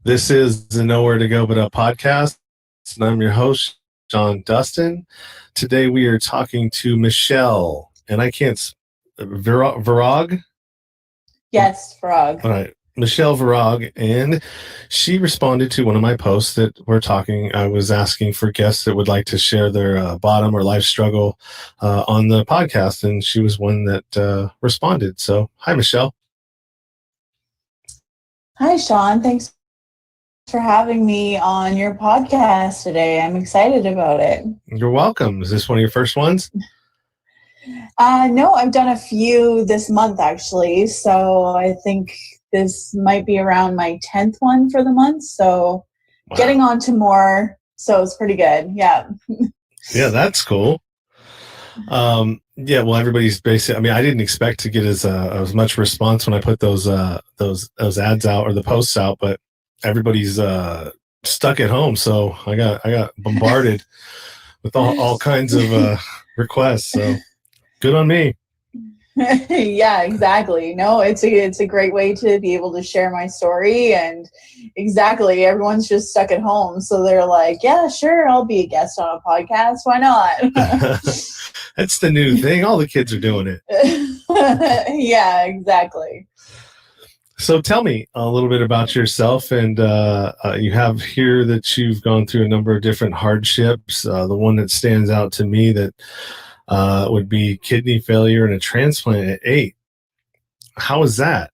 This is the Nowhere to Go But Up podcast, and I'm your host, John Dustin. Today we are talking to Michelle, and I can't, Virog? Yes, Frog. All right, Michelle Virog, and she responded to one of my posts that we're talking. I was asking for guests that would like to share their bottom or life struggle on the podcast, and she was one that responded. So, hi, Michelle. Hi, Sean. Thanks for having me on your podcast today. I'm excited about it. You're welcome. Is this one of your first ones? No, I've done a few this month, actually. So I think this might be around my 10th one for the month. So Wow. Getting on to more. So it's pretty good. Yeah. Yeah, that's cool. Yeah, well, everybody's basically. I mean, I didn't expect to get as much response when I put those ads out or the posts out, but everybody's stuck at home, so I got bombarded with all kinds of requests. So good on me. Yeah, exactly. No, it's a great way to be able to share my story, and exactly, everyone's just stuck at home, so they're like, yeah, sure, I'll be a guest on a podcast. Why not? That's the new thing. All the kids are doing it. Yeah, exactly. So tell me a little bit about yourself, and you have here that you've gone through a number of different hardships. The one that stands out to me that would be kidney failure and a transplant at 8. How was that?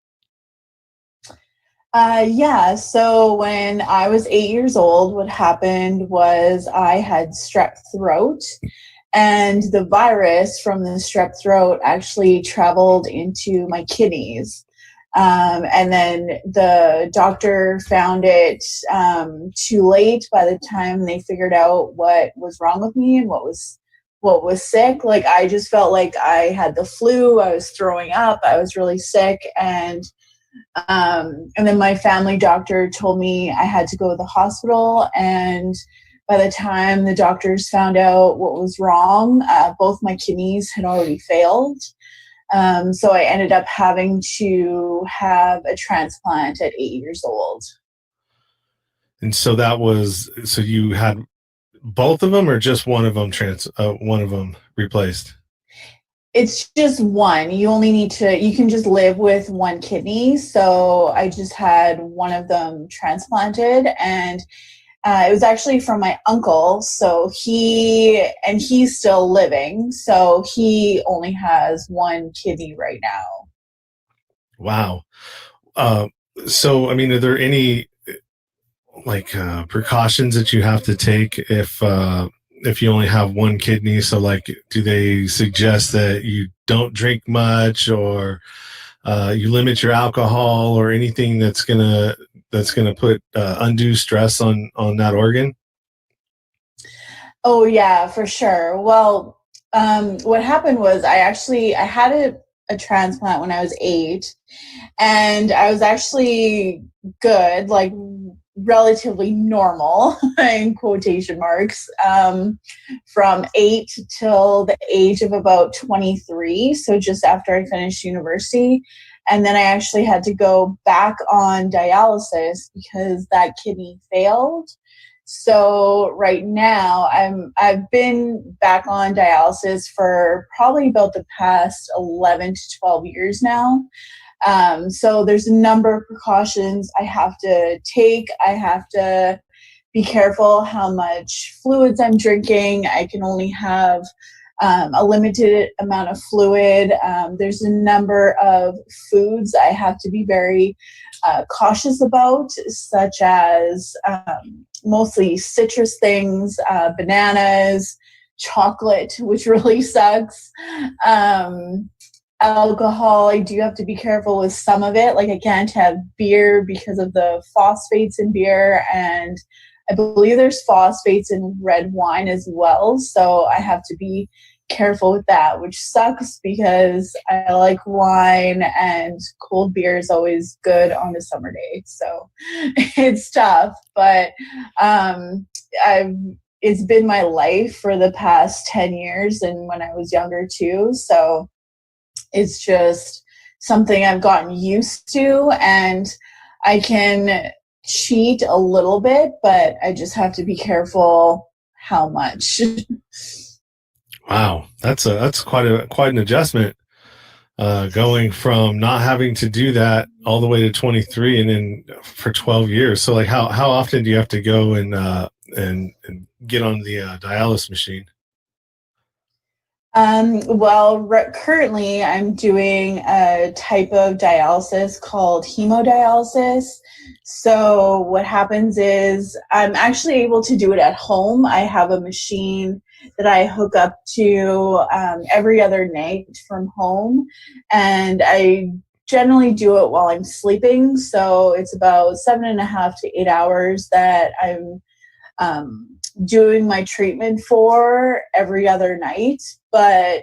Yeah, so when I was 8 years old, what happened was I had strep throat, and the virus from the strep throat actually traveled into my kidneys. And then the doctor found it too late by the time they figured out what was wrong with me and what was sick. Like, I just felt like I had the flu, I was throwing up, I was really sick, and then my family doctor told me I had to go to the hospital, and by the time the doctors found out what was wrong, both my kidneys had already failed. So I ended up having to have a transplant at 8 years old. And so so you had both of them, or just one of them replaced? It's just one. You can just live with one kidney. So I just had one of them transplanted, and it was actually from my uncle. So he's still living. So he only has one kidney right now. Wow. So, I mean, are there any precautions that you have to take if you only have one kidney? So, like, do they suggest that you don't drink much, or you limit your alcohol, or anything that's gonna put undue stress on that organ? Oh yeah, for sure. Well, what happened was I had a transplant when I was 8, and I was actually good, like relatively normal in quotation marks, from 8 till the age of about 23. So just after I finished university. And then I actually had to go back on dialysis because that kidney failed. So right now I've been back on dialysis for probably about the past 11 to 12 years now. So there's a number of precautions I have to take. I have to be careful how much fluids I'm drinking. I can only have a limited amount of fluid. There's a number of foods I have to be very cautious about, such as mostly citrus things, bananas, chocolate, which really sucks. Alcohol, I do have to be careful with some of it. Like, I can't have beer because of the phosphates in beer, and I believe there's phosphates in red wine as well. So I have to be careful with that, which sucks because I like wine, and cold beer is always good on a summer day. So it's tough, but it's been my life for the past 10 years, and when I was younger too. So it's just something I've gotten used to, and I can cheat a little bit, but I just have to be careful how much. Wow, that's quite an adjustment. Going from not having to do that all the way to 23 and then for 12 years. So like how often do you have to go and get on the dialysis machine? Well, currently I'm doing a type of dialysis called hemodialysis. So what happens is I'm actually able to do it at home. I have a machine that I hook up to every other night from home, and I generally do it while I'm sleeping. So it's about 7.5 to 8 hours that I'm doing my treatment for every other night. But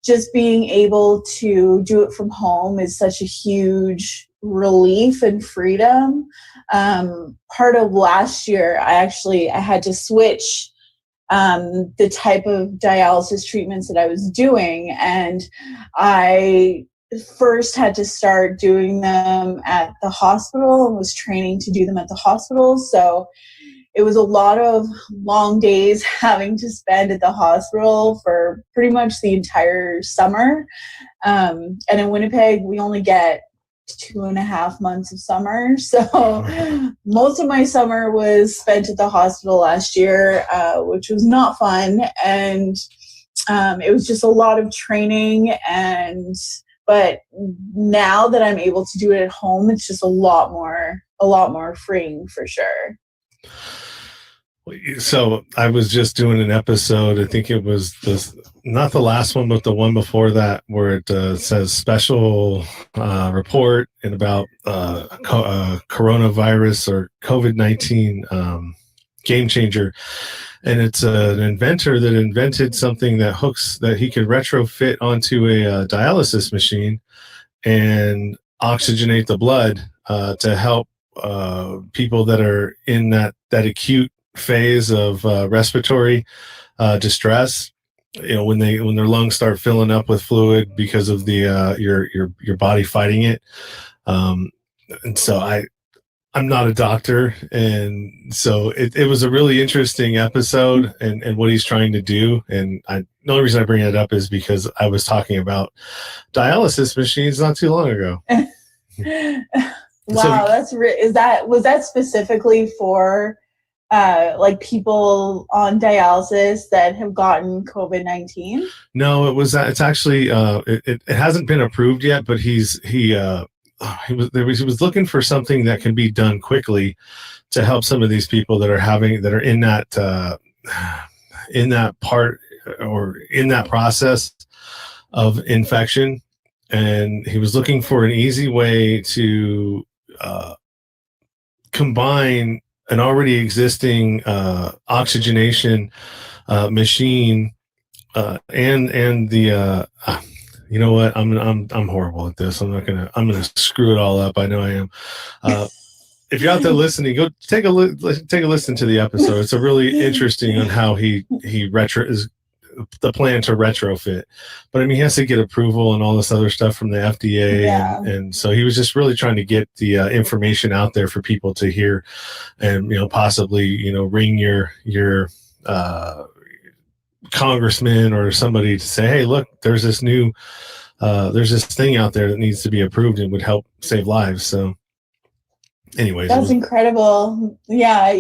just being able to do it from home is such a huge relief and freedom. Part of last year, I had to switch the type of dialysis treatments that I was doing, and I first had to start doing them at the hospital and was training to do them at the hospital. So it was a lot of long days having to spend at the hospital for pretty much the entire summer. And in Winnipeg, we only get 2.5 months of summer. So most of my summer was spent at the hospital last year, which was not fun. And it was just a lot of training. But now that I'm able to do it at home, it's just a lot more freeing for sure. So I was just doing an episode. I think it was not the last one, but the one before that, where it says special report in about coronavirus or COVID-19 game changer. And it's an inventor that invented something that he could retrofit onto a dialysis machine and oxygenate the blood to help people that are in that acute phase of respiratory distress. You know, when their lungs start filling up with fluid because of the your body fighting it. And so I'm not a doctor, and so it was a really interesting episode and what he's trying to do. And the only reason I bring it up is because I was talking about dialysis machines not too long ago. Wow, was that specifically for like people on dialysis that have gotten COVID-19? No, it's actually it hasn't been approved yet, but he was looking for something that can be done quickly to help some of these people that are in that part or in that process of infection. And he was looking for an easy way to combine an already existing oxygenation machine and the you know what, I'm horrible at this. I'm gonna screw it all up. I know I am. If you're out there listening, go take a listen to the episode. It's a really interesting on how he is the plan to retrofit. But I mean, he has to get approval and all this other stuff from the FDA. Yeah. And so he was just really trying to get the information out there for people to hear, and, possibly, ring your congressman or somebody to say, hey, look, there's this thing out there that needs to be approved and would help save lives. So anyways, that's incredible. Yeah,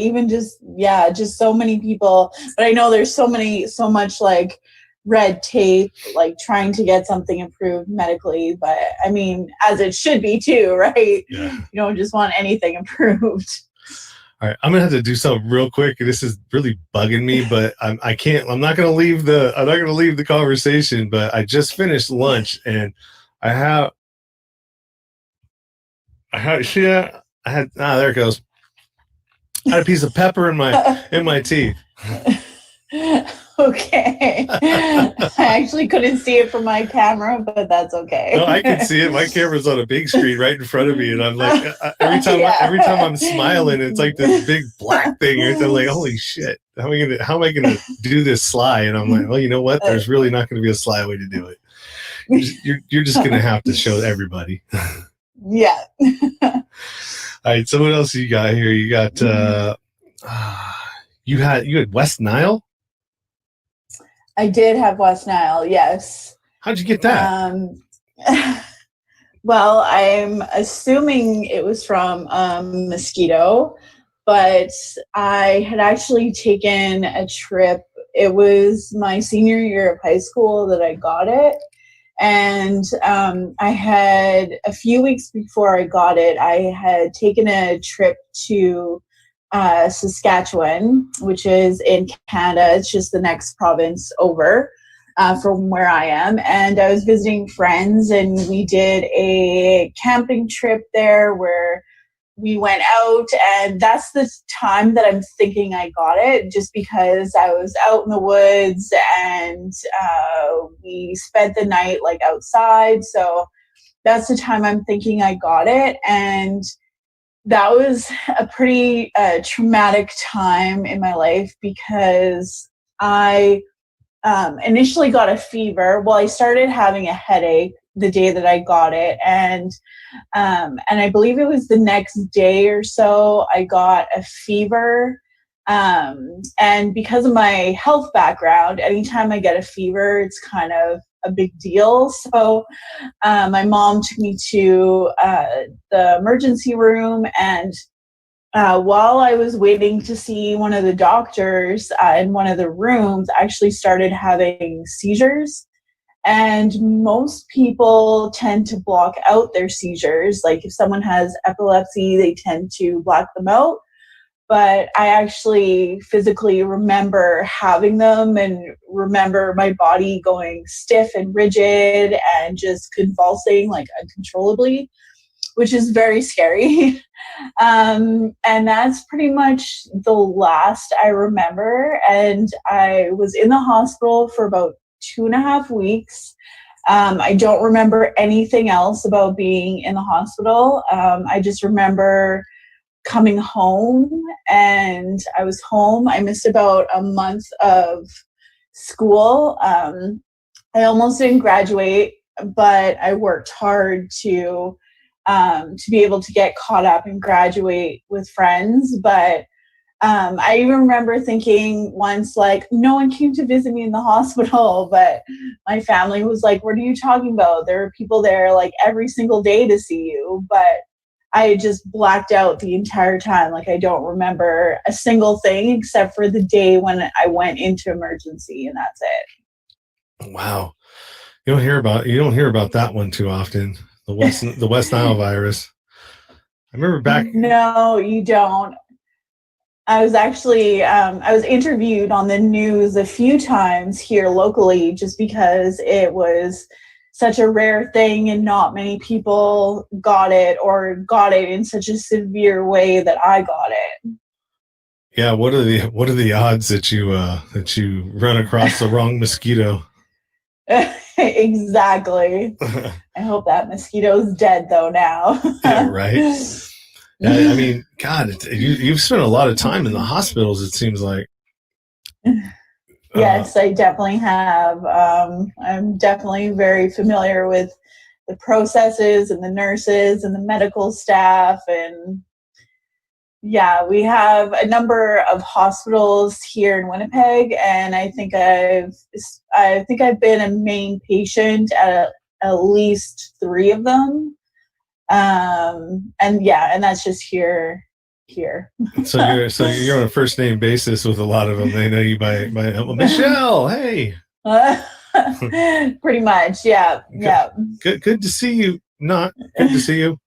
just so many people. But I know there's so much like red tape, like trying to get something approved medically. But I mean, as it should be too, right? Yeah. You don't just want anything approved. All right, I'm gonna have to do something real quick. This is really bugging me, but I can't. I'm not gonna leave the conversation. But I just finished lunch, and I had there it goes. I had a piece of pepper in my teeth. Okay. I actually couldn't see it from my camera, but that's okay. No, I can see it. My camera's on a big screen right in front of me, and I'm like, every time I'm smiling, it's like this big black thing. And I'm like, holy shit! How am I gonna do this sly? And I'm like, well, you know what? There's really not going to be a sly way to do it. You're just going to have to show everybody. Yeah. All right. So what else you got here? You got you had West Nile. I did have West Nile, yes. How'd you get that? Well, I'm assuming it was from mosquito, but I had actually taken a trip. It was my senior year of high school that I got it. And I had, a few weeks before I got it, I had taken a trip to Saskatchewan, which is in Canada. It's just the next province over from where I am. And I was visiting friends, and we did a camping trip there where we went out, and that's the time that I'm thinking I got it, just because I was out in the woods, and we spent the night like outside. So that's the time I'm thinking I got it. And that was a pretty traumatic time in my life, because I initially got a fever. Well, I started having a headache the day that I got it, and I believe it was the next day or so I got a fever. And because of my health background, anytime I get a fever, it's kind of a big deal. So my mom took me to the emergency room, and while I was waiting to see one of the doctors in one of the rooms, I actually started having seizures. And most people tend to block out their seizures. Like if someone has epilepsy, they tend to block them out. But I actually physically remember having them, and remember my body going stiff and rigid and just convulsing like uncontrollably, which is very scary. And that's pretty much the last I remember. And I was in the hospital for about 2.5 weeks. I don't remember anything else about being in the hospital. I just remember coming home, and I was home. I missed about a month of school. I almost didn't graduate, but I worked hard to be able to get caught up and graduate with friends. But I even remember thinking once, like, no one came to visit me in the hospital, but my family was like, what are you talking about? There are people there like every single day to see you. But I just blacked out the entire time. Like, I don't remember a single thing except for the day when I went into emergency, and that's it. Wow. You don't hear about that one too often. The West Nile virus. I remember back. No, you don't. I was actually I was interviewed on the news a few times here locally, just because it was such a rare thing and not many people got it, or got it in such a severe way that I got it. Yeah, what are the odds that you run across the wrong mosquito? Exactly. I hope that mosquito's dead though now. Yeah, right. Yeah, I mean, God, you've spent a lot of time in the hospitals, it seems like. Yes, I definitely have. I'm definitely very familiar with the processes and the nurses and the medical staff. And yeah, we have a number of hospitals here in Winnipeg, and I think I've been a main patient at least 3 of them. And yeah, and that's just here. So you're on a first name basis with a lot of them. They know you by Michelle. Hey. Pretty much, yeah. Good to see you. Not good to see you.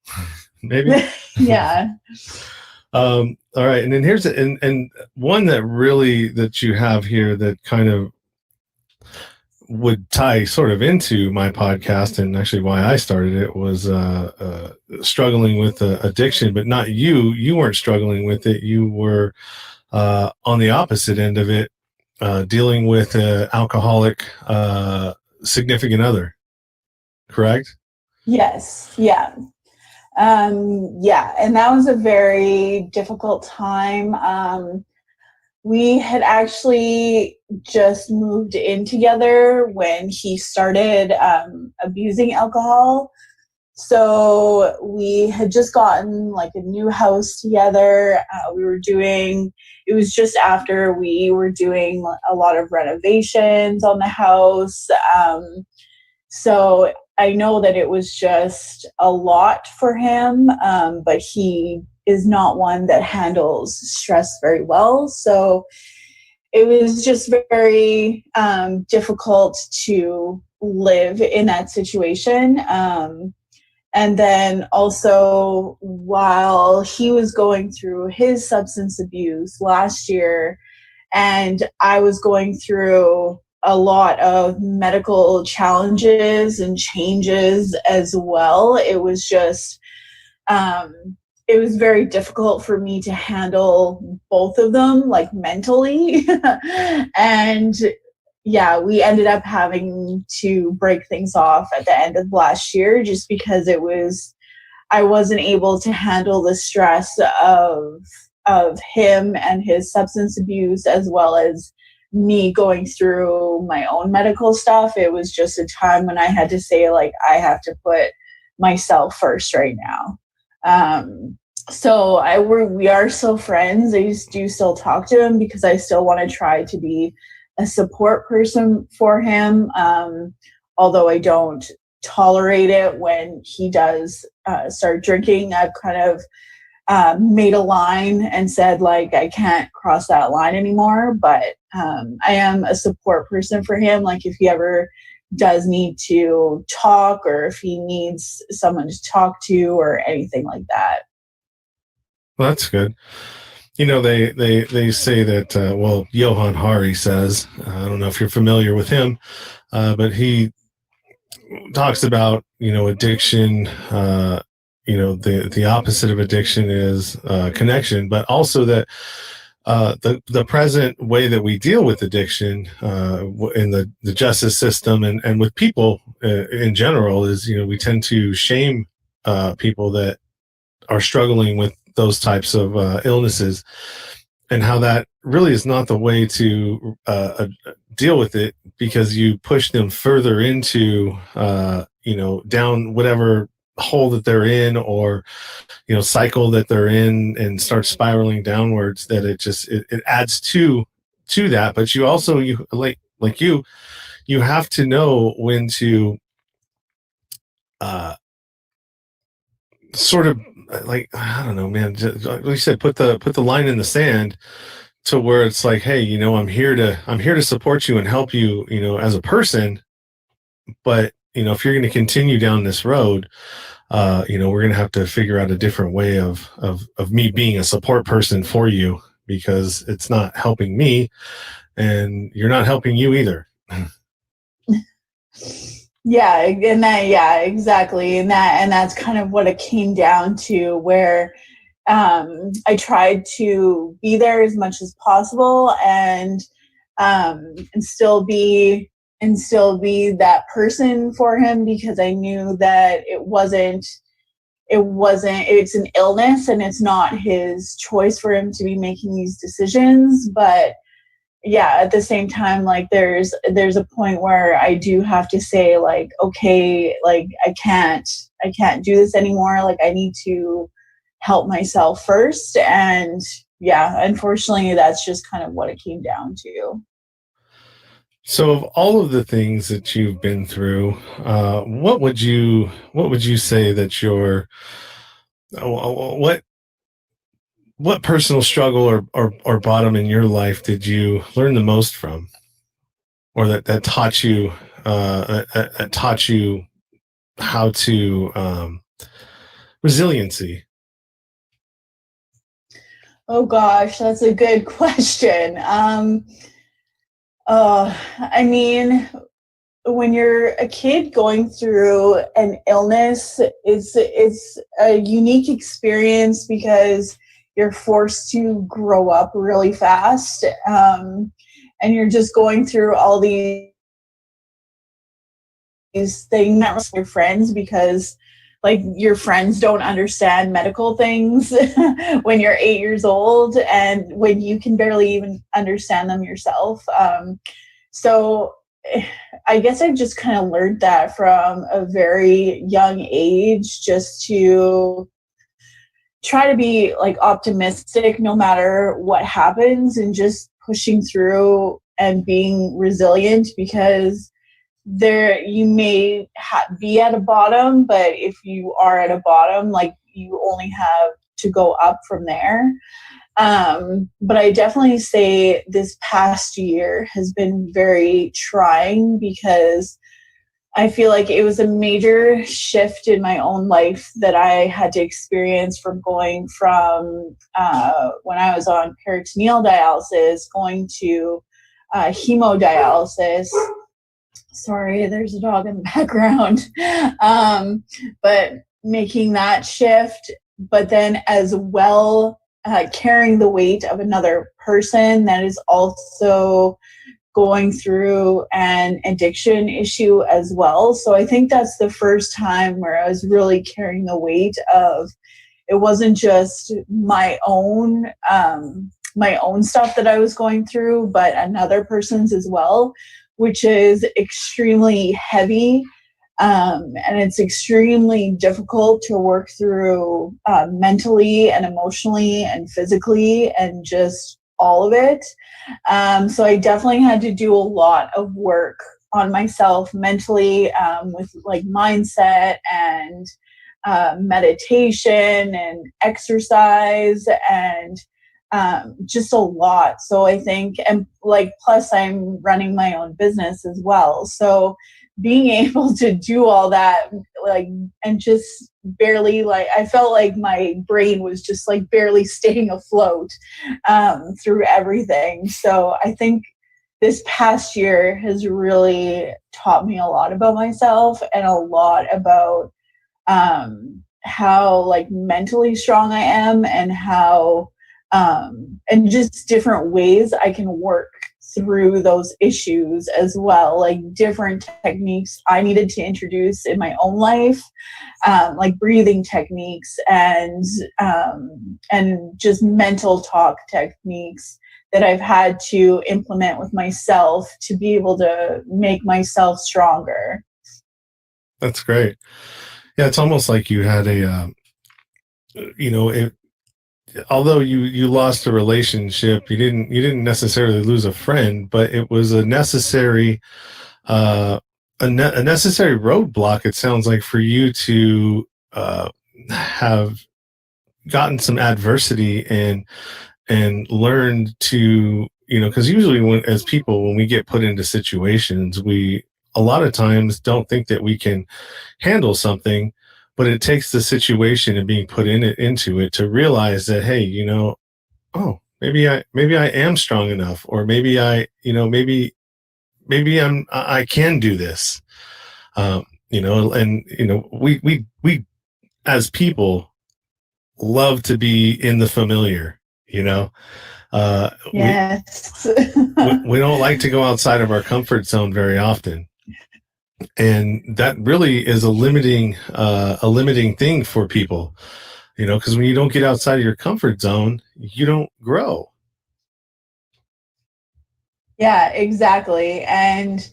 Maybe. Yeah. All right, and then here's and one that you have here that kind of would tie sort of into my podcast, and actually why I started it was struggling with addiction, but not you. You weren't struggling with it. You were on the opposite end of it, dealing with an alcoholic significant other. Correct? Yes. Yeah. Yeah. And that was a very difficult time. We had actually just moved in together when he started abusing alcohol. So we had just gotten like a new house together. It was just after we were doing a lot of renovations on the house. So I know that it was just a lot for him, but he is not one that handles stress very well. So it was just very difficult to live in that situation. And then also, while he was going through his substance abuse last year, and I was going through a lot of medical challenges and changes as well, um, it was very difficult for me to handle both of them, like mentally. And yeah, we ended up having to break things off at the end of last year just because I wasn't able to handle the stress of him and his substance abuse, as well as me going through my own medical stuff. It was just a time when I had to say, like, I have to put myself first right now. We are still friends. I do still talk to him because I still want to try to be a support person for him. Although I don't tolerate it when he does start drinking. I've kind of made a line and said, like, I can't cross that line anymore. But I am a support person for him. Like, if he ever does need to talk, or if he needs someone to talk to, or anything like that. Well, that's good. They say that, well, Johann Hari says, I don't know if you're familiar with him, but he talks about, addiction. The opposite of addiction is connection, but also that the present way that we deal with addiction in the justice system and with people in general is, we tend to shame people that are struggling with those types of illnesses, and how that really is not the way to deal with it, because you push them further into down whatever hole that they're in, or cycle that they're in, and start spiraling downwards, that it adds to that. But you also, you have to know when to sort of, like, I don't know, man, just, like you said, put the line in the sand, to where it's like, hey, I'm here to support you and help you, as a person. But if you're going to continue down this road, we're going to have to figure out a different way of me being a support person for you, because it's not helping me, and you're not helping you either. Yeah, exactly. And that's kind of what it came down to, where I tried to be there as much as possible, and still be that person for him, because I knew that it's an illness, and it's not his choice for him to be making these decisions. But yeah, at the same time, like, there's a point where I do have to say, like, okay, like, I can't do this anymore. Like, I need to help myself first. And yeah, unfortunately, that's just kind of what it came down to. So, of all of the things that you've been through, what would you say that your what personal struggle or bottom in your life did you learn the most from, or that taught you how to resiliency? Oh gosh, that's a good question. I mean, when you're a kid going through an illness, it's a unique experience, because you're forced to grow up really fast, and you're just going through all these things with your friends, because, like, your friends don't understand medical things when you're 8 years old, and when you can barely even understand them yourself. So I guess I just kind of learned that from a very young age, just to try to be like optimistic no matter what happens, and just pushing through and being resilient, because there you may be at a bottom, but if you are at a bottom, like, you only have to go up from there. But I definitely say this past year has been very trying, because I feel like it was a major shift in my own life that I had to experience, from going from when I was on peritoneal dialysis, going to hemodialysis. Sorry, there's a dog in the background. But making that shift, but then as well, carrying the weight of another person that is also going through an addiction issue as well. So I think that's the first time where I was really carrying the weight of, it wasn't just my own stuff that I was going through, but another person's as well, which is extremely heavy. And it's extremely difficult to work through mentally and emotionally and physically, and just all of it. So I definitely had to do a lot of work on myself mentally, with like mindset and meditation and exercise, and just a lot. So I think, and like, plus I'm running my own business as well. So being able to do all that, like, and just barely, like, I felt like my brain was just like barely staying afloat through everything. So I think this past year has really taught me a lot about myself, and a lot about how like mentally strong I am, and how and just different ways I can work through those issues as well, like different techniques I needed to introduce in my own life, like breathing techniques, and just mental talk techniques that I've had to implement with myself to be able to make myself stronger. That's great. Yeah, it's almost like you had it, although you lost a relationship, you didn't necessarily lose a friend, but it was a necessary a necessary roadblock. It sounds like, for you to have gotten some adversity and learned to, because usually as people, when we get put into situations, we a lot of times don't think that we can handle something, but it takes the situation and being put into it to realize that, hey, oh, maybe I am strong enough, or maybe I can do this. And we as people love to be in the familiar. you know uh Yes. we don't like to go outside of our comfort zone very often, and that really is a limiting thing for people, because when you don't get outside of your comfort zone, you don't grow. Yeah, exactly. And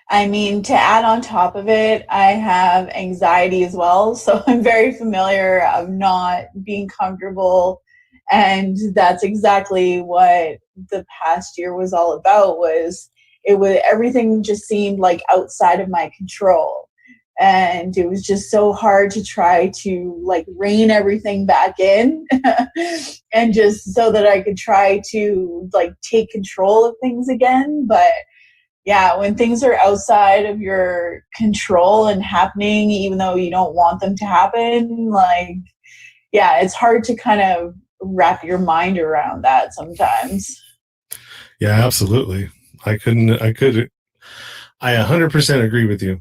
I mean, to add on top of it, I have anxiety as well. So I'm very familiar of not being comfortable. And that's exactly what the past year was all about, was it was, everything just seemed like outside of my control. And it was just so hard to try to like rein everything back in and just so that I could try to like take control of things again. But yeah, when things are outside of your control and happening, even though you don't want them to happen, like, yeah, it's hard to kind of wrap your mind around that sometimes. Yeah, absolutely. I 100% agree with you.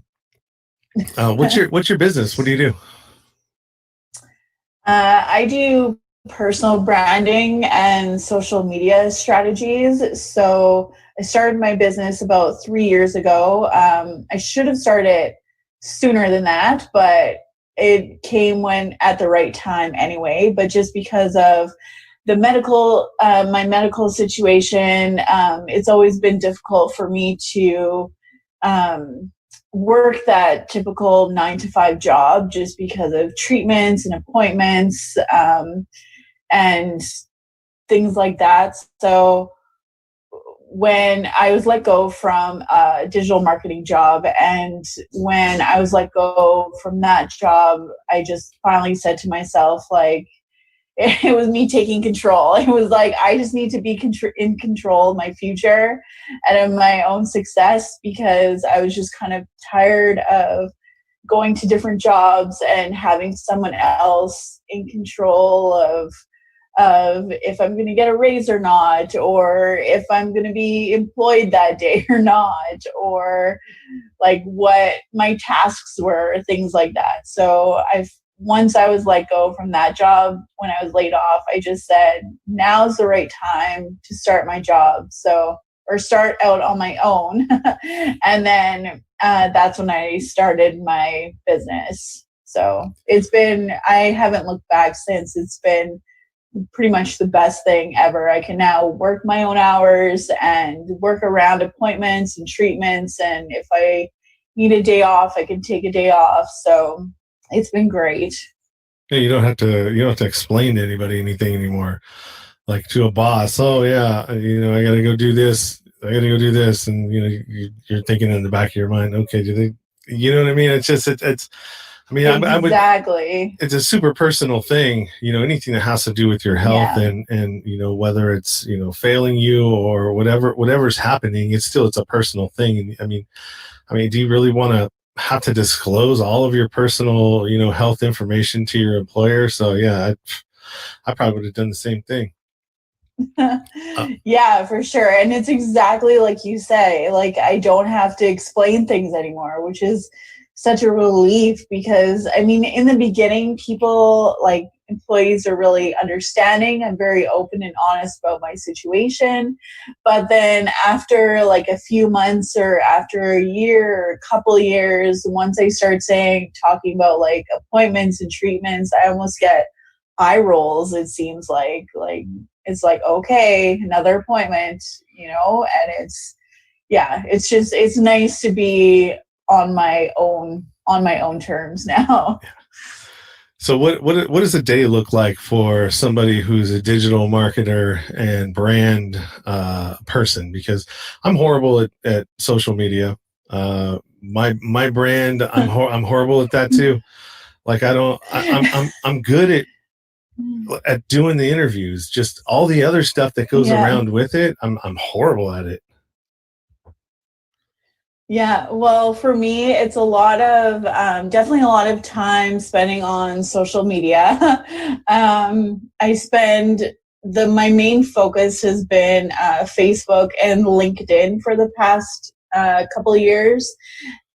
What's your business? What do you do? I do personal branding and social media strategies. So I started my business about 3 years ago. I should have started sooner than that, but it came when at the right time anyway. But just because of my medical situation, it's always been difficult for me to um, work that typical 9 to 5 job just because of treatments and appointments, and things like that. So when I was let go from a digital marketing job, and when I was let go from that job, I just finally said to myself, like, it was me taking control. It was like, I just need to be in control of my future and of my own success, because I was just kind of tired of going to different jobs and having someone else in control of if I'm going to get a raise or not, or if I'm going to be employed that day or not, or like what my tasks were, things like that. So once I was let go from that job, when I was laid off, I just said, now's the right time to start my job. So, or start out on my own. And then that's when I started my business. So I haven't looked back since. It's been pretty much the best thing ever. I can now work my own hours and work around appointments and treatments. And if I need a day off, I can take a day off. So it's been great. Yeah, you don't have to explain to anybody anything anymore. Like to a boss, oh yeah, I got to go do this. I got to go do this, and you're thinking in the back of your mind, okay, do they? You know what I mean? It's just it's. I mean, I would. Exactly. It's a super personal thing, anything that has to do with your health, Yeah. and whether it's failing you or whatever's happening, it's a personal thing. And I mean, do you really want to have to disclose all of your personal health information to your employer? So yeah, I probably would have done the same thing. Yeah, for sure. And it's exactly like you say, like, I don't have to explain things anymore, which is such a relief, because I mean, in the beginning, people, like, employees are really understanding. I'm very open and honest about my situation. But then after like a few months, or after a year or a couple years, once I start talking about like appointments and treatments, I almost get eye rolls. It seems like it's like, okay, another appointment, and it's nice to be on my own terms now. So what does a day look like for somebody who's a digital marketer and brand person? Because I'm horrible at social media. My brand, I'm horrible at that too. Like I don't I'm good at doing the interviews. Just all the other stuff that goes Yeah. around with it, I'm horrible at it. Yeah, well, for me, it's definitely a lot of time spending on social media. I spend my main focus has been Facebook and LinkedIn for the past couple of years.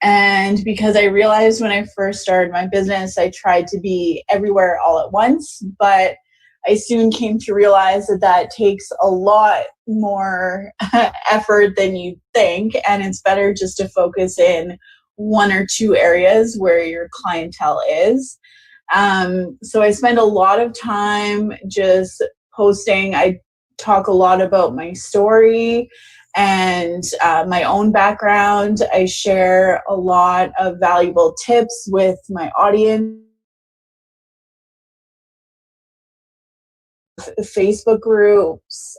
And because I realized when I first started my business, I tried to be everywhere all at once, but I soon came to realize that takes a lot more effort than you think. And it's better just to focus in one or two areas where your clientele is. So I spend a lot of time just posting. I talk a lot about my story and my own background. I share a lot of valuable tips with my audience. Facebook groups,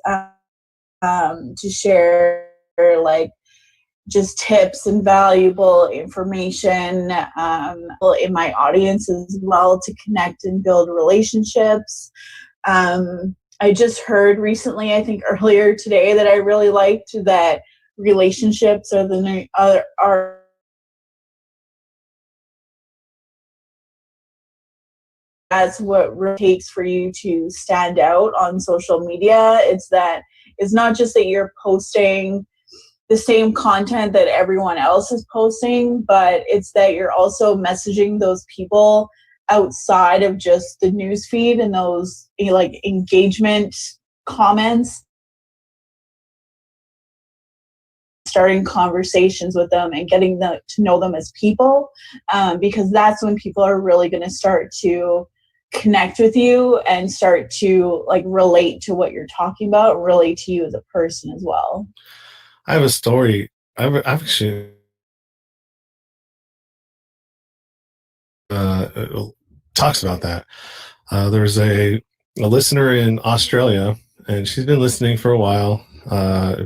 to share like just tips and valuable information, in my audience as well, to connect and build relationships. I just heard recently, I think earlier today, that I really liked that relationships are that's what really takes for you to stand out on social media. It's not just that you're posting the same content that everyone else is posting, but it's that you're also messaging those people outside of just the news feed and those like engagement comments, starting conversations with them and getting to know them as people, because that's when people are really going to start to connect with you and start to like relate to what you're talking about, relate to you as a person as well. I have a story. I've actually talks about that. There's a listener in Australia, and she's been listening for a while.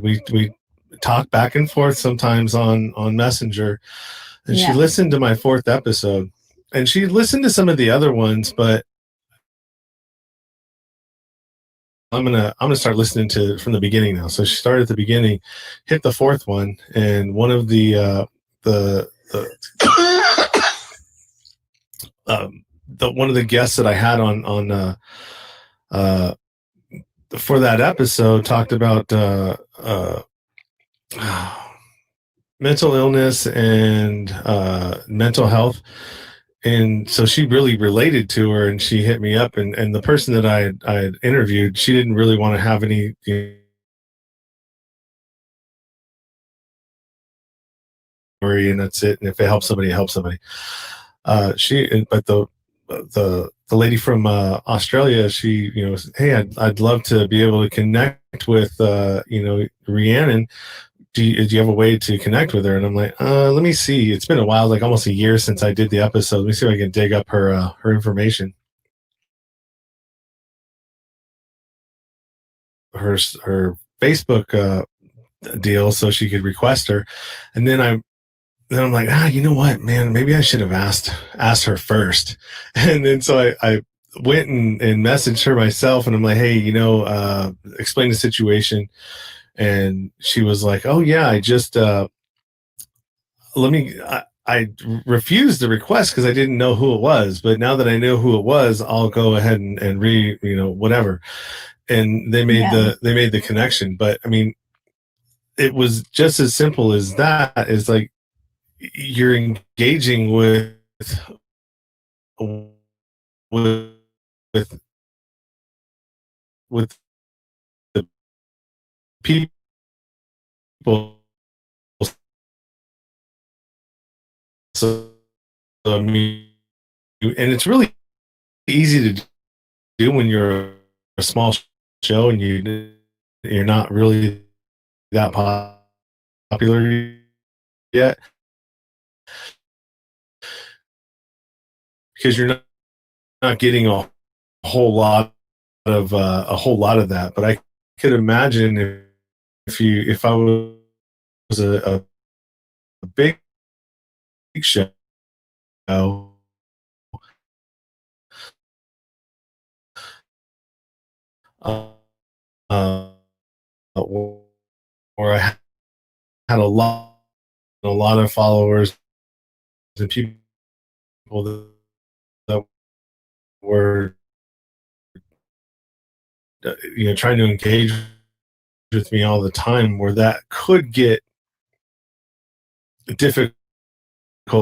We talk back and forth sometimes on Messenger, and she Yeah. listened to my 4th episode, and she listened to some of the other ones, but I'm gonna start listening to from the beginning now. So she started at the beginning, hit the 4th one, and one of the one of the guests that I had on uh, for that episode talked about mental illness and mental health. And so she really related to her, and she hit me up. And the person that I had interviewed, she didn't really want to have any worry, and that's it. And if it helps somebody, it helps somebody. But the lady from Australia, she, hey, I'd love to be able to connect with Rhiannon. Do you have a way to connect with her? And I'm like, let me see. It's been a while, like almost a year since I did the episode. Let me see if I can dig up her information, her Facebook deal, so she could request her. And then I'm like, you know what, man, maybe I should have asked her first. And then so I went and messaged her myself, and I'm like, hey, explain the situation. And she was like, oh yeah, I just I refused the request because I didn't know who it was. But now that I know who it was, I'll go ahead and whatever. And Yeah. they made the connection. But I mean, it was just as simple as that. Is like you're engaging with with with the people. So I mean, and it's really easy to do when you're a small show and you're not really that popular yet, because you're not getting whole lot a whole lot of that. But I could imagine if I was a big show, uh, uh, where I had a lot of followers and people that were trying to engage with me all the time, where that could get difficult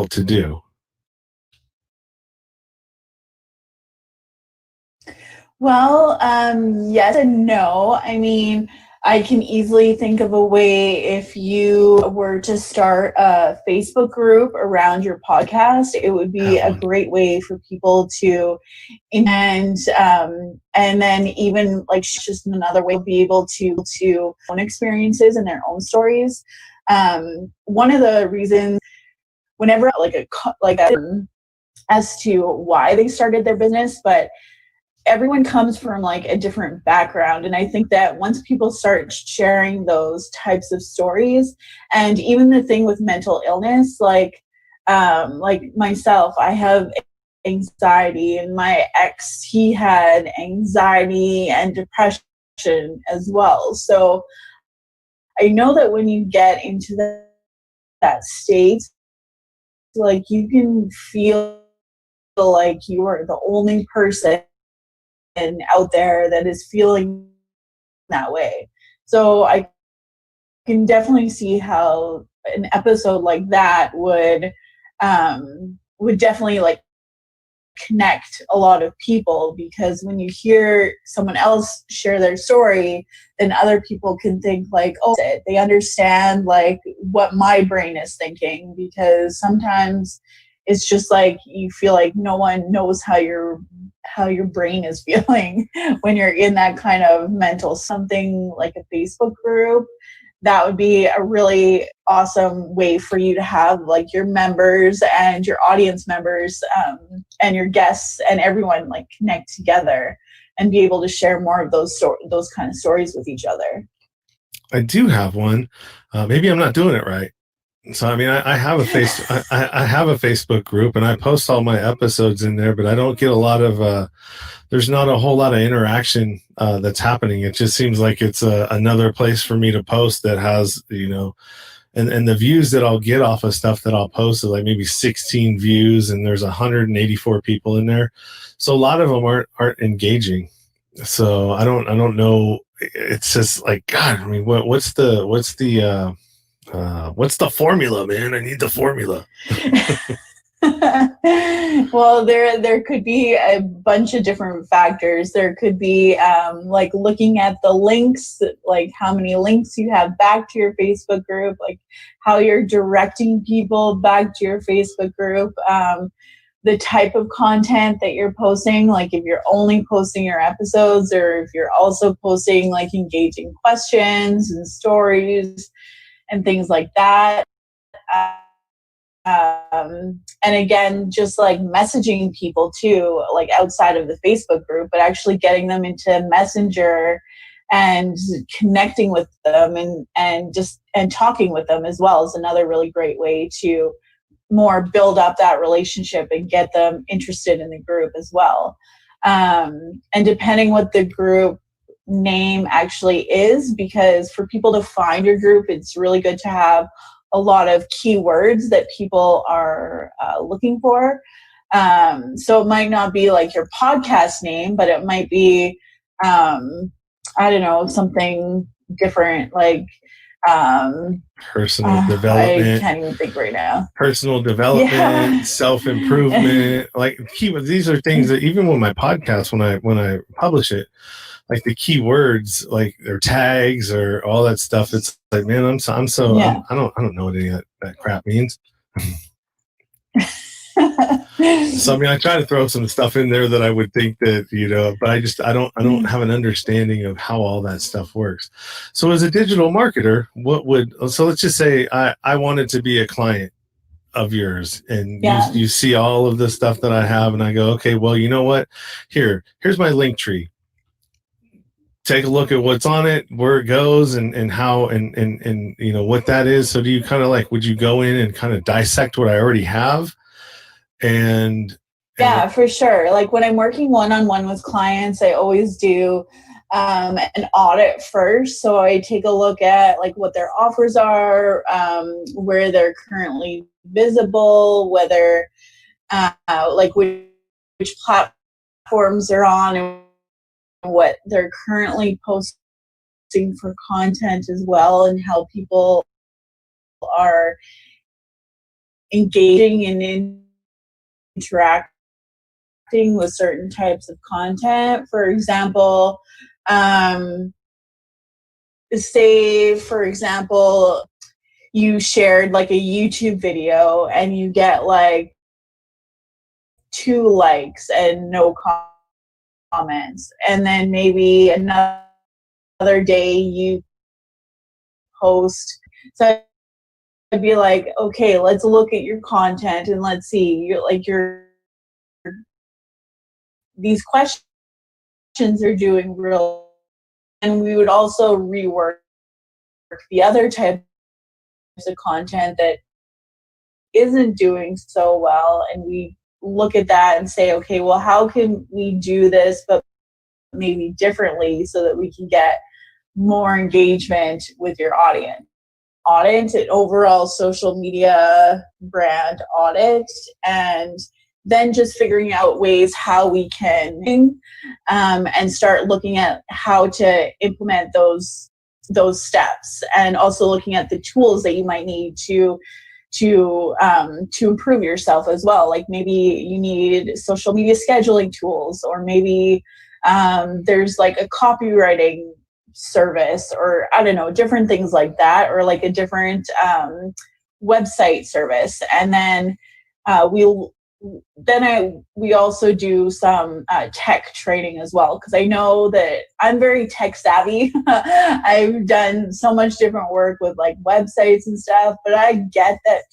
to do. Well, yes and no. I mean, I can easily think of a way if you were to start a Facebook group around your podcast, it would be Have a one. great way for people to, and then even like just another way to be able to own experiences and their own stories. One of the reasons, whenever as to why they started their business, but everyone comes from like a different background, and I think that once people start sharing those types of stories, and even the thing with mental illness, like myself, I have anxiety, and my ex, he had anxiety and depression as well. So I know that when you get into that state, like you can feel like you are the only person out there that is feeling that way. So I can definitely see how an episode like that would definitely like connect a lot of people, because when you hear someone else share their story, then other people can think like, oh, they understand like what my brain is thinking, because sometimes it's just like you feel like no one knows how your brain is feeling when you're in that kind of mental something like a Facebook group that would be a really awesome way for you to have like your members and your audience members, and your guests and everyone like connect together and be able to share more of those kind of stories with each other. I do have one. Maybe I'm not doing it right. So I mean, I have I have a Facebook group, and I post all my episodes in there, but I don't get a lot of. There's not a whole lot of interaction that's happening. It just seems like it's another place for me to post that has, and the views that I'll get off of stuff that I'll post is like maybe 16 views, and there's 184 people in there. So a lot of them aren't engaging. So I don't know. It's just like, God, I mean, what's the formula, man? I need the formula. Well, there could be a bunch of different factors. There could be like looking at the links, like how many links you have back to your Facebook group, like how you're directing people back to your Facebook group, the type of content that you're posting, like if you're only posting your episodes or if you're also posting like engaging questions and stories and things like that. And again, just like messaging people too, like outside of the Facebook group, but actually getting them into Messenger and connecting with them and talking with them as well is another really great way to more build up that relationship and get them interested in the group as well. And depending what the group name actually is, because for people to find your group, it's really good to have a lot of keywords that people are looking for. So it might not be like your podcast name, but it might be, I don't know, something different, like personal development. I can't even think right now. Personal development, self-improvement, like keywords. These are things that even with my podcast, when I publish it, like the keywords, like their tags or all that stuff. It's like, man, I don't know what any of that crap means. So I mean, I try to throw some stuff in there that I would think that, but I don't have an understanding of how all that stuff works. So as a digital marketer, so let's just say I wanted to be a client of yours, and you see all of the stuff that I have, and I go, okay, well, you know what? Here's my link tree. Take a look at what's on it, where it goes, and how, and what that is. So do you kind of like, would you go in and kind of dissect what I already have? Yeah, for sure. Like when I'm working one-on-one with clients, I always do an audit first. So I take a look at like what their offers are, where they're currently visible, whether like which platforms they're on, and what they're currently posting for content as well, and how people are engaging and interacting with certain types of content. For example, say, for example, you shared like a YouTube video and you get like 2 likes and no comments, and then maybe another day you post. So I'd be like, okay, let's look at your content and let's see, these questions are doing real. And we would also rework the other types of content that isn't doing so well, and we look at that and say, okay, well, how can we do this but maybe differently so that we can get more engagement with your audience? Audit an overall social media brand audit, and then just figuring out ways how we can and start looking at how to implement those steps, and also looking at the tools that you might need to improve yourself as well. Like maybe you need social media scheduling tools, or maybe there's like a copywriting service, or I don't know, different things like that, or like a different website service. And then we'll we also do some tech training as well, because I know that I'm very tech savvy. I've done so much different work with like websites and stuff, but I get that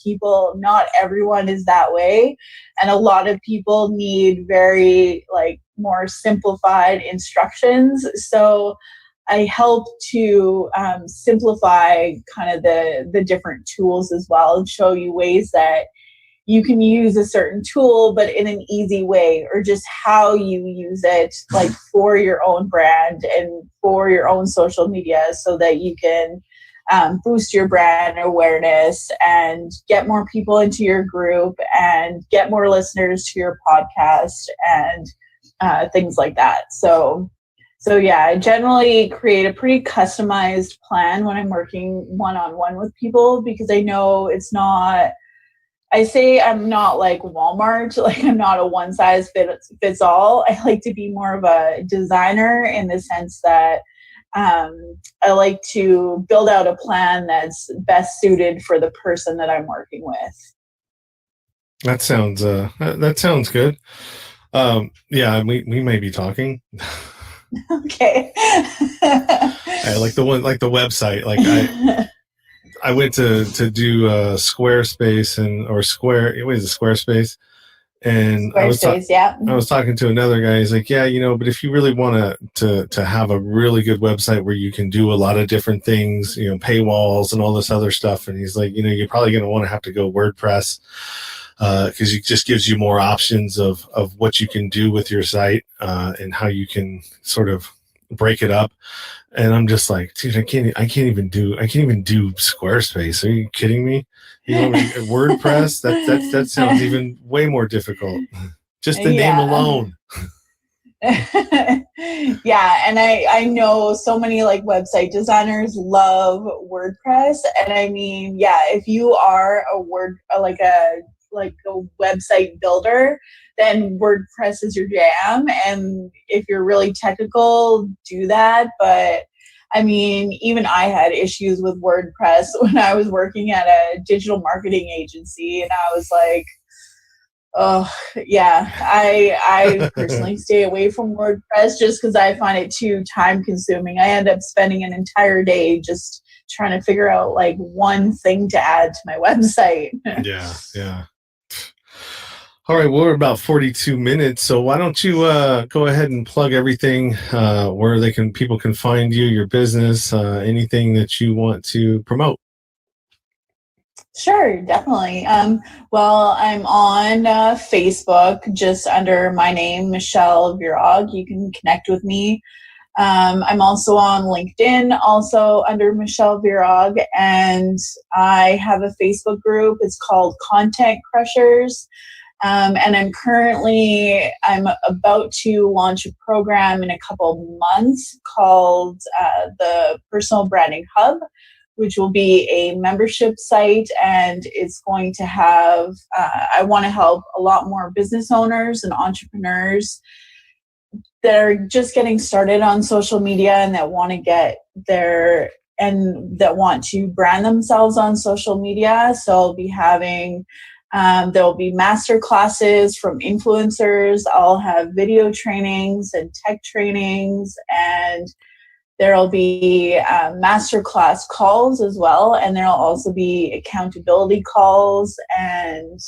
not everyone is that way, and a lot of people need very like more simplified instructions. So I help to simplify kind of the different tools as well, and show you ways that you can use a certain tool, but in an easy way, or just how you use it, like for your own brand and for your own social media, so that you can boost your brand awareness and get more people into your group and get more listeners to your podcast and things like that. So yeah, I generally create a pretty customized plan when I'm working one-on-one with people, because I know I say I'm not like Walmart, like I'm not a one size fits all. I like to be more of a designer, in the sense that I like to build out a plan that's best suited for the person that I'm working with. That sounds good. Yeah, we may be talking. Okay. I like the website. Like I went to do Squarespace or Square. What is it, Squarespace? And Squarespace, yeah. I was talking to another guy. He's like, yeah, but if you really want to have a really good website where you can do a lot of different things, paywalls and all this other stuff. And he's like, you're probably going to want to have to go WordPress, because it just gives you more options of what you can do with your site, and how you can sort of break it up. And I'm just like, dude, I can't even do Squarespace. Are you kidding me? WordPress? That sounds even way more difficult. Just the name alone. Yeah, and I know so many like website designers love WordPress, and I mean, yeah, if you are like a website builder, then WordPress is your jam. And if you're really technical, do that. But I mean, even I had issues with WordPress when I was working at a digital marketing agency, and I was like, oh yeah, I personally stay away from WordPress, just because I find it too time consuming. I end up spending an entire day just trying to figure out like one thing to add to my website. Yeah. All right, well, we're about 42 minutes, so why don't you go ahead and plug everything, where people can find you, your business, anything that you want to promote. Sure, definitely. Well, I'm on Facebook, just under my name, Michelle Virog. You can connect with me. I'm also on LinkedIn, also under Michelle Virog, and I have a Facebook group. It's called Content Crushers. And I'm about to launch a program in a couple months called the Personal Branding Hub, which will be a membership site, and it's going to have, I want to help a lot more business owners and entrepreneurs that are just getting started on social media and that want to brand themselves on social media. So I'll be having there'll be master classes from influencers. I'll have video trainings and tech trainings, and there'll be master class calls as well. And there'll also be accountability calls and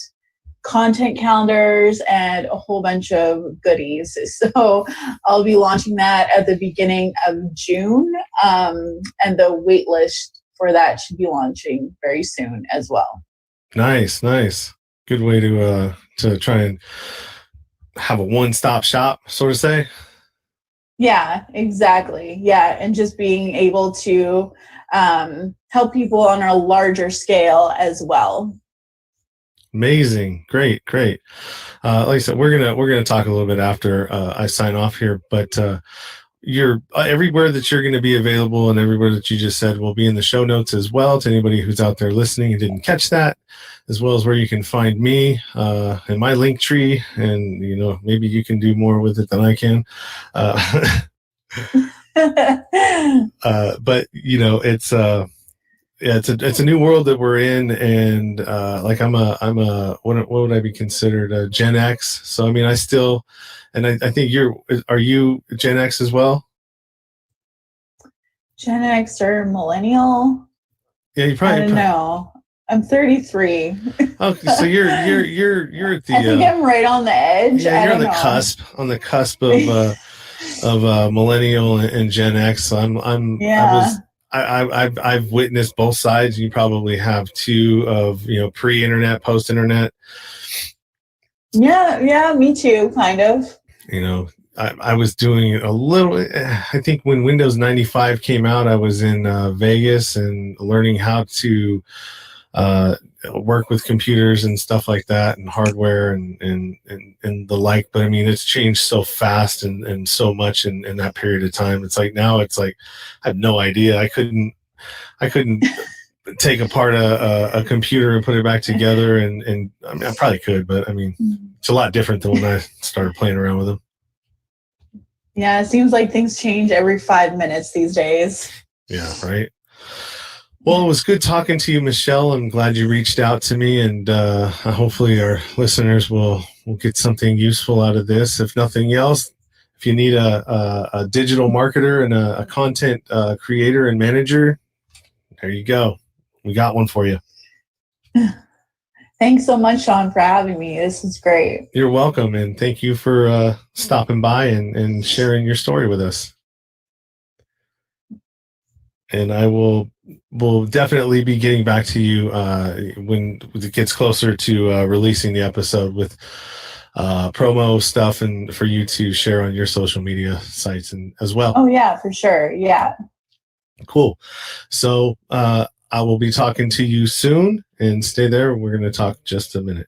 content calendars and a whole bunch of goodies. So I'll be launching that at the beginning of June, and the wait list for that should be launching very soon as well. Nice. Good way to try and have a one-stop shop, sort of say. Yeah, exactly. Yeah, and just being able to help people on a larger scale as well. Amazing. Great. Like I said, we're gonna talk a little bit after I sign off here, but you're everywhere that you're going to be available, and everywhere that you just said will be in the show notes as well, to anybody who's out there listening and didn't catch that, as well as where you can find me and my link tree. And maybe you can do more with it than I can, but yeah, it's a new world that we're in, and like I'm a what would I be considered, a Gen X? So I mean, I still, and I think are you Gen X as well? Gen X or millennial? Yeah, you I probably, don't know. I'm 33. okay. So you're at I think the I'm right on the edge. yeah, I you're don't know. on the cusp of millennial and Gen X. So I Yeah. was I've witnessed both sides. You probably have too, of pre-internet, post-internet. Yeah, yeah, me too, kind of. You know, I was doing a little. I think when Windows 95 came out, I was in Vegas and learning how to uh, work with computers and stuff like that, and hardware and the like. But I mean, it's changed so fast and so much in that period of time. It's like now, it's like I have no idea. I couldn't take apart a computer and put it back together. And I mean, I probably could, but I mean, it's a lot different than when I started playing around with them. Yeah, it seems like things change every 5 minutes these days. Yeah, right. Well, it was good talking to you, Michelle. I'm glad you reached out to me, and hopefully our listeners will get something useful out of this. If nothing else, if you need a digital marketer and a content creator and manager, there you go. We got one for you. Thanks so much, Sean, for having me. This is great. You're welcome, and thank you for stopping by and sharing your story with us. And I will definitely be getting back to you when it gets closer to releasing the episode with promo stuff, and for you to share on your social media sites and as well. Oh yeah, for sure. Yeah. Cool. So I will be talking to you soon, and stay there. We're going to talk just a minute.